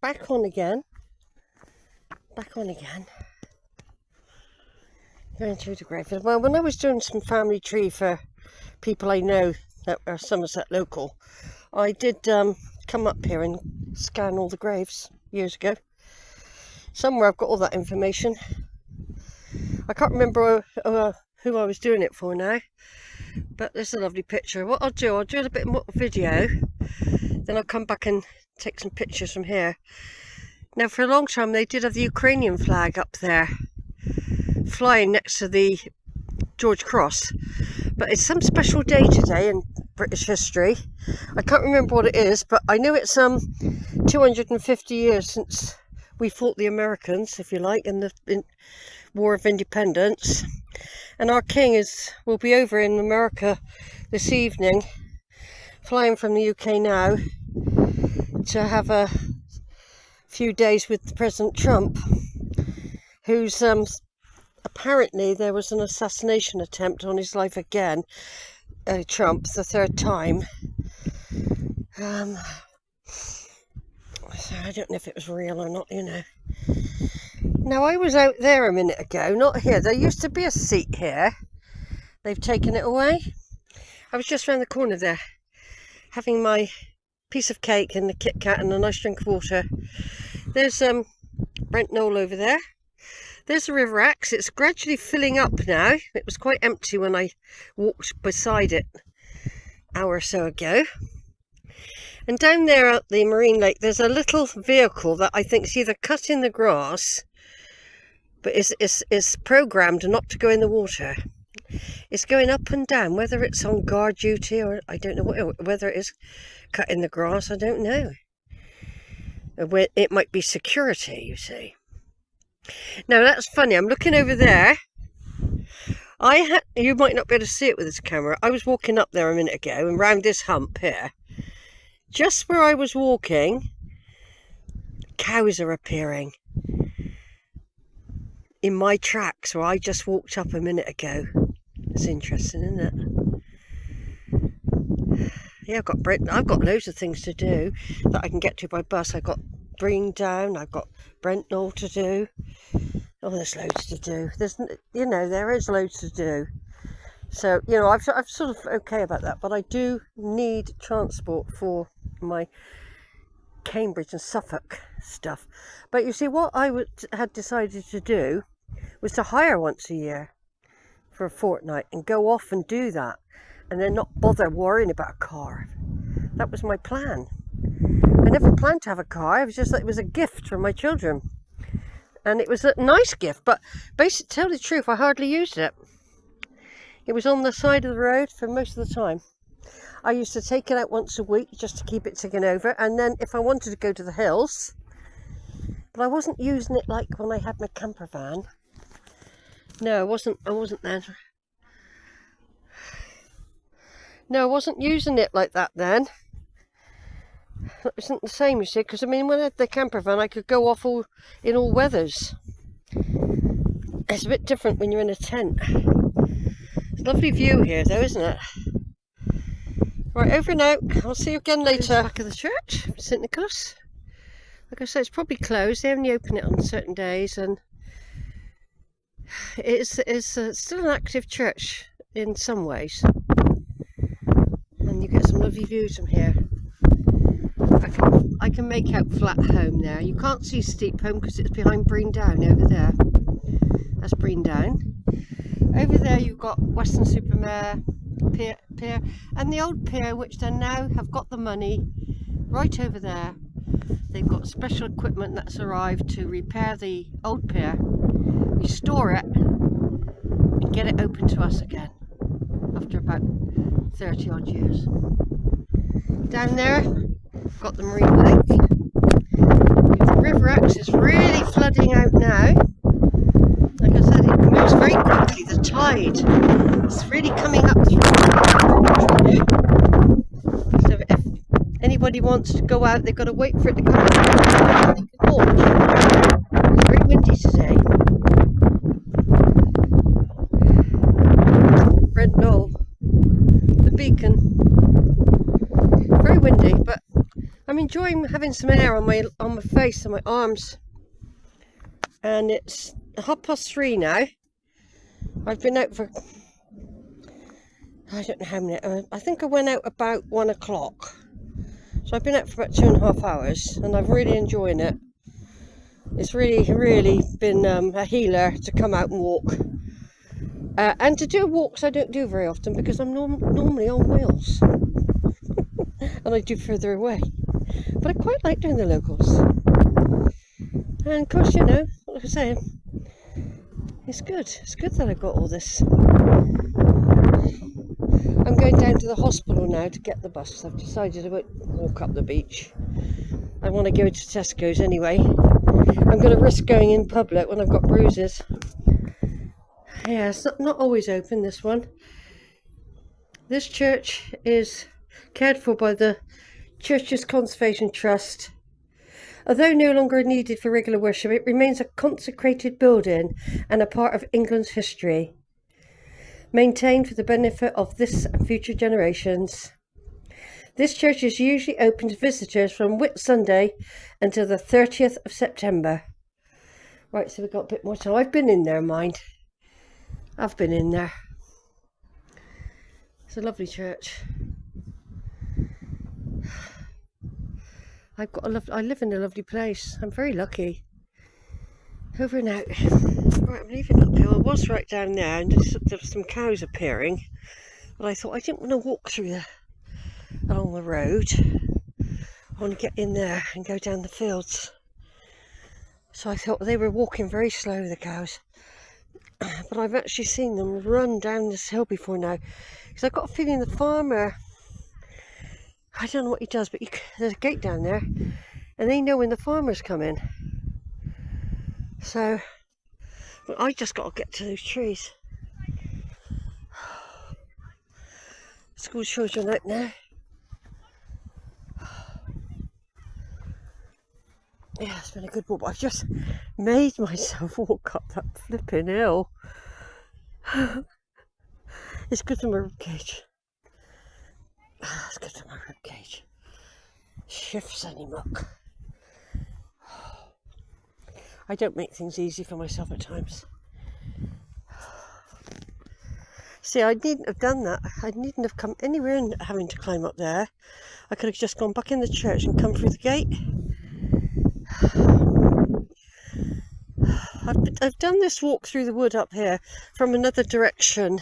Back on again. Back on again. Going through the grave. Well, when I was doing some family tree for people I know that are Somerset local, I did come up here and scan all the graves years ago. Somewhere I've got all that information. I can't remember who I was doing it for now, but there's a lovely picture. What I'll do a bit more video, then I'll come back and take some pictures from here. Now, for a long time they did have the Ukrainian flag up there flying next to the George Cross, but it's some special day today in British history. I can't remember what it is, but I know it's 250 years since we fought the Americans, if you like, in the War of Independence, and our king will be over in America this evening, flying from the UK now to have a few days with President Trump, who's apparently there was an assassination attempt on his life again, Trump, the third time. So I don't know if it was real or not, you know. Now, I was out there a minute ago, not here. There used to be a seat here. They've taken it away. I was just round the corner there, having my piece of cake and the Kit Kat and a nice drink of water. There's Brent Knoll over there. There's the River Axe. It's gradually filling up now. It was quite empty when I walked beside it an hour or so ago. And down there at the Marine Lake, there's a little vehicle that I think is either cutting the grass, but is programmed not to go in the water. It's going up and down, whether it's on guard duty or I don't know whether it is cutting the grass, I don't know. It might be security, you see. Now, that's funny. I'm looking over there. You might not be able to see it with this camera. I was walking up there a minute ago and round this hump here. Just where I was walking, cows are appearing in my tracks where I just walked up a minute ago. It's interesting, isn't it? Yeah, I've got loads of things to do that I can get to by bus. I've got Brean down, I've got Brent Knoll to do. Oh, there's loads to do. There is loads to do. So, I'm sort of okay about that, but I do need transport for my Cambridge and Suffolk stuff. But you see, what I had decided to do was to hire once a year for a fortnight and go off and do that, and then not bother worrying about a car. That was my plan. I never planned to have a car. It was a gift from my children, and it was a nice gift, but basically, to tell the truth, I hardly used it. It was on the side of the road for most of the time. I used to take it out once a week just to keep it ticking over, and then if I wanted to go to the hills, but I wasn't using it like when I had my camper van. No, I wasn't then. No, I wasn't using it like that then. It wasn't the same, you see, because when I had the camper van, I could go off in all weathers. It's a bit different when you're in a tent. It's a lovely view here, though, isn't it? Right, over and out. I'll see you again later. Back of the church, St Nicholas. Like I said, it's probably closed. They only open it on certain days, and it's still an active church in some ways. And you get some lovely views from here. I can make out Flat Home there. You can't see Steep Home because it's behind Brean Down over there. That's Brean Down. Over there you've got Weston-super-Mare pier, and the old pier, which they now have got the money right over there. They've got special equipment that's arrived to repair the old pier, restore it, and get it open to us again after about 30 odd years. Down there, got the Marine Lake. The River Axe is really flooding out now. Like I said, it moves very quickly, the tide. It's really coming up through. So if anybody wants to go out, they've got to wait for it to come up. They can walk. It's very windy today. Brent Knoll, the beacon. Very windy, but I'm enjoying having some air on my face and my arms. And it's 3:30 now. I've been out for, I don't know how many, I think I went out about 1 o'clock. So I've been out for about 2.5 hours, and I'm really enjoying it. It's really been a healer to come out and walk. And to do walks I don't do very often because I'm normally on wheels. And I do further away. But I quite like doing the locals. And of course, you know, like I say, it's good. It's good that I've got all this. I'm going down to the hospital now to get the bus. I've decided I won't walk up the beach. I want to go to Tesco's anyway. I'm going to risk going in public when I've got bruises. Yeah, it's not always open, this one. This church is cared for by the Church's Conservation Trust. Although no longer needed for regular worship, it remains a consecrated building and a part of England's history, maintained for the benefit of this and future generations. This church is usually open to visitors from Whit Sunday until the 30th of September. Right, so we've got a bit more time. I've been in there, mind. I've been in there. It's a lovely church. I live in a lovely place. I'm very lucky. Over and out. Right, I'm leaving uphill. I was right down there, and there's some cows appearing. But I thought I didn't want to walk along the road. I want to get in there and go down the fields. So I thought they were walking very slow, the cows. But I've actually seen them run down this hill before now. Because I've got a feeling the farmer, I don't know what he does, but there's a gate down there, and they know when the farmer's coming. So, but I just got to get to those trees. School children out now. Yeah, it's been a good walk, but I've just made myself walk up that flipping hill. It's good for my ribcage. It's good for my ribcage. Shifts any muck. I don't make things easy for myself at times. See, I needn't have done that. I needn't have come anywhere near having to climb up there. I could have just gone back in the church and come through the gate. I've done this walk through the wood up here from another direction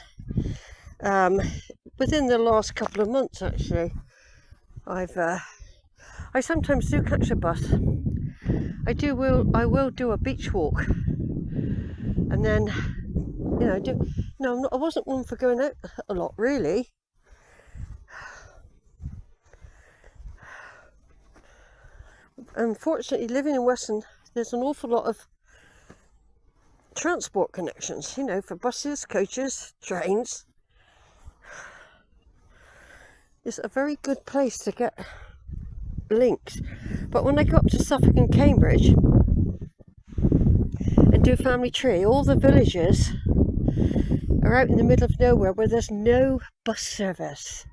within the last couple of months, actually. I sometimes do catch a bus. I will do a beach walk, and then, you know, I wasn't one for going out a lot, really. Unfortunately, living in Weston, there's an awful lot of transport connections, you know, for buses, coaches, trains. It's a very good place to get links. But when I go up to Suffolk and Cambridge and do Family Tree, all the villages are out in the middle of nowhere where there's no bus service.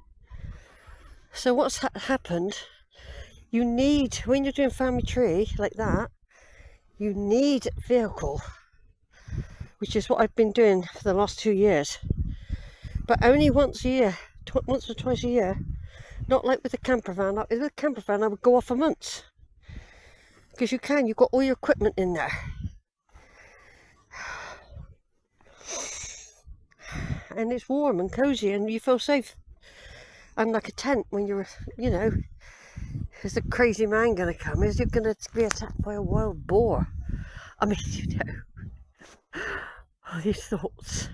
So what's happened, you need, when you're doing Family Tree like that, you need a vehicle, which is what I've been doing for the last 2 years. But only once a year, once or twice a year. Not like with the camper van. With the camper van I would go off for months. Because you've got all your equipment in there. And it's warm and cosy and you feel safe. And like a tent when you're, you know, is the crazy man going to come? Is you going to be attacked by a wild boar? I mean, you know, all these thoughts.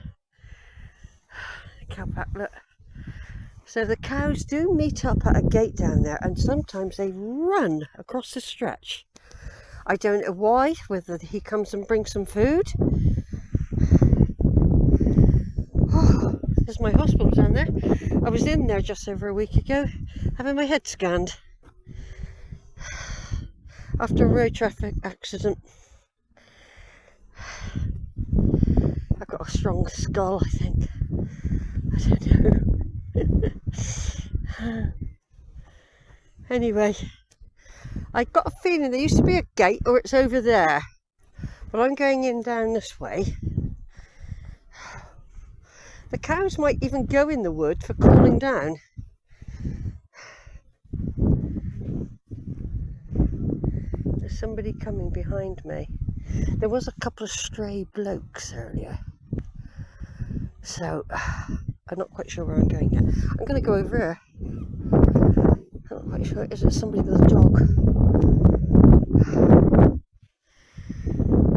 Cow pack, look. So the cows do meet up at a gate down there, and sometimes they run across the stretch. I don't know why, whether he comes and brings some food. Oh, there's my hospital down there. I was in there just over a week ago, having my head scanned after a road traffic accident. I've got a strong skull, I think. I don't know. Anyway, I got a feeling there used to be a gate, or it's over there. But I'm going in down this way. The cows might even go in the wood for cooling down. There's somebody coming behind me. There was a couple of stray blokes earlier. So, I'm not quite sure where I'm going yet. I'm going to go over here. I'm not quite sure. Is it somebody with a dog?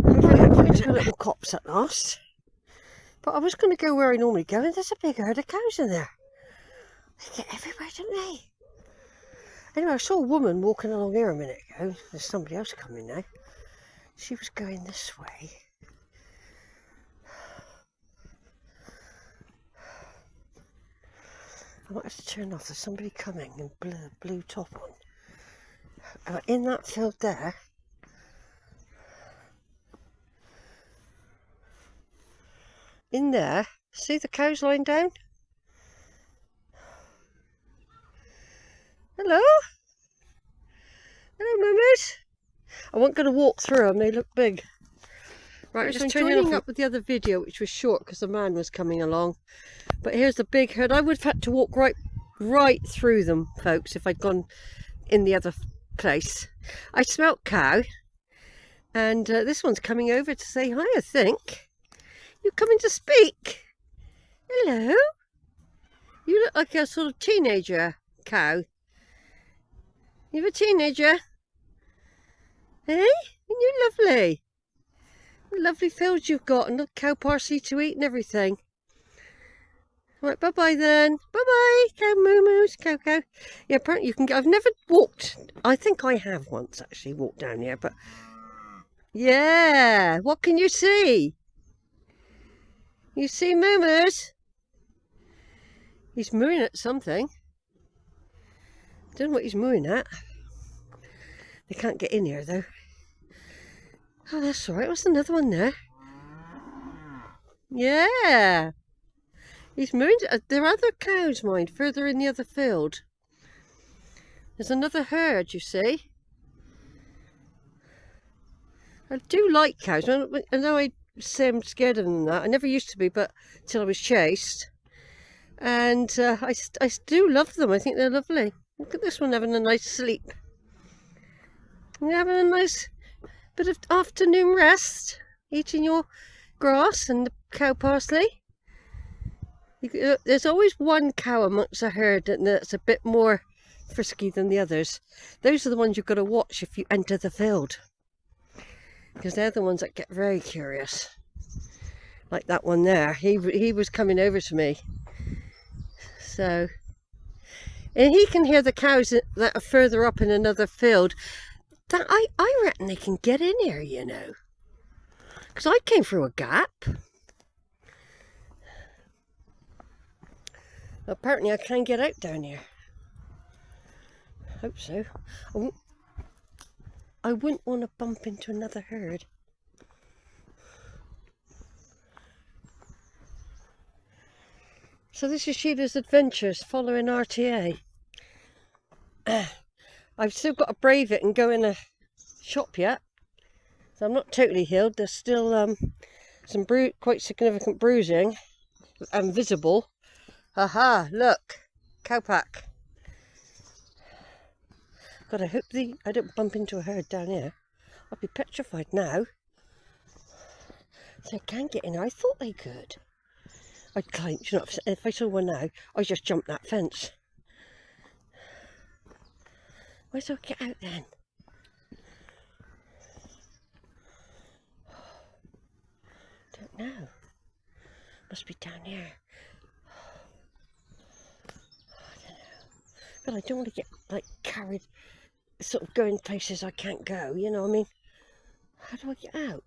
I'm going to little copse at last. But I was going to go where I normally go, and there's a big herd of cows in there. They get everywhere, don't they? Anyway, I saw a woman walking along here a minute ago. There's somebody else coming now. She was going this way. I might have to turn off. There's somebody coming in blue top on. In that field there. In there. See the cows lying down? Hello? Hello, mummers. I wasn't going to walk through them. They look big. Right, I'm just joining up with the other video, which was short because the man was coming along. But here's the big herd. I would have had to walk right through them, folks, if I'd gone in the other place. I smelt cow, and this one's coming over to say hi, I think. You coming to speak? Hello? You look like a sort of teenager cow. You're a teenager? Hey? You're lovely. What lovely fields you've got, and look, cow parsley to eat and everything. Right, bye-bye then. Bye-bye, cow moo-moos, cow. Yeah, apparently you can go. I've never walked. I think I have once actually walked down here, but... Yeah, what can you see? You see moo-moos? He's mooing at something. Don't know what he's mooing at. They can't get in here though. Oh, that's alright. What's another one there? Yeah. He's mooing. There are other cows, mind, further in the other field. There's another herd, you see. I do like cows. I know I say I'm scared of them and that. I never used to be, but till I was chased. And I do love them. I think they're lovely. Look at this one having a nice sleep. You're having a nice bit of afternoon rest, eating your grass and the cow parsley. There's always one cow amongst a herd that's a bit more frisky than the others. Those are the ones you've got to watch if you enter the field, because they're the ones that get very curious. Like that one there, he was coming over to me. So, and he can hear the cows that are further up in another field. That I reckon they can get in here, you know, because I came through a gap. Apparently I can get out down here. Hope so. I wouldn't want to bump into another herd. So this is Sheila's adventures following RTA. I've still got to brave it and go in a shop yet. So I'm not totally healed. There's still some quite significant bruising and visible. Aha, look. Cowpack. God, I hope I don't bump into a herd down here. I'd be petrified now. They can get in. I thought they could. I'd climb, you know, if I saw one now, I'd just jump that fence. Where do I get out then? Don't know. Must be down here. I don't know. But I don't want to get like carried, sort of going places I can't go, you know what I mean? How do I get out?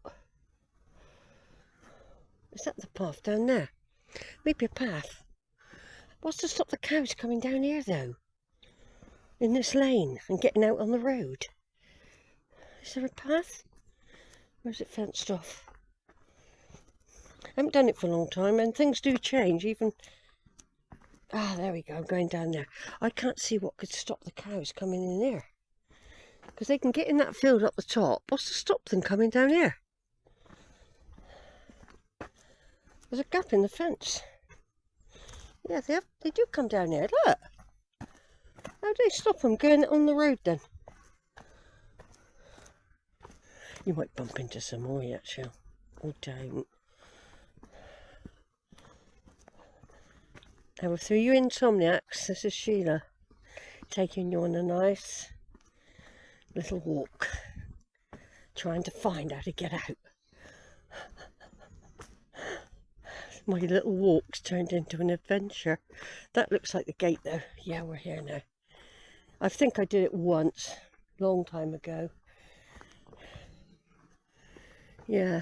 Is that the path down there? Maybe a path. What's to stop the cows coming down here though? In this lane and getting out on the road? Is there a path? Or is it fenced off? I haven't done it for a long time and things do change even... Ah, there we go, I'm going down there. I can't see what could stop the cows coming in here. Because they can get in that field up the top. What's to stop them coming down here? There's a gap in the fence. Yeah, they do come down here. Look. How do they stop them going on the road then? You might bump into some more yet, Shell. Or don't. Now, for you insomniacs, this is Sheila taking you on a nice little walk, trying to find how to get out. My little walk's turned into an adventure. That looks like the gate though. Yeah, we're here now. I think I did it once, long time ago. Yeah.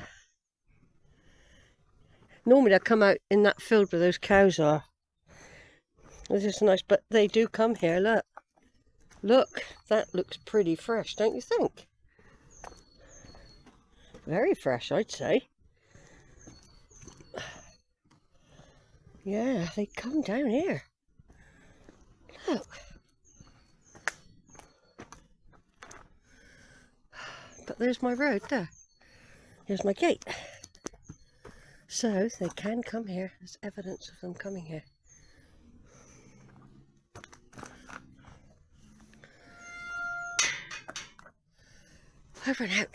Normally I come out in that field where those cows are. This is nice, but they do come here, look. Look, that looks pretty fresh, don't you think? Very fresh, I'd say. Yeah, they come down here. Look. But there's my road there. Here's my gate. So they can come here. There's evidence of them coming here. Over and out.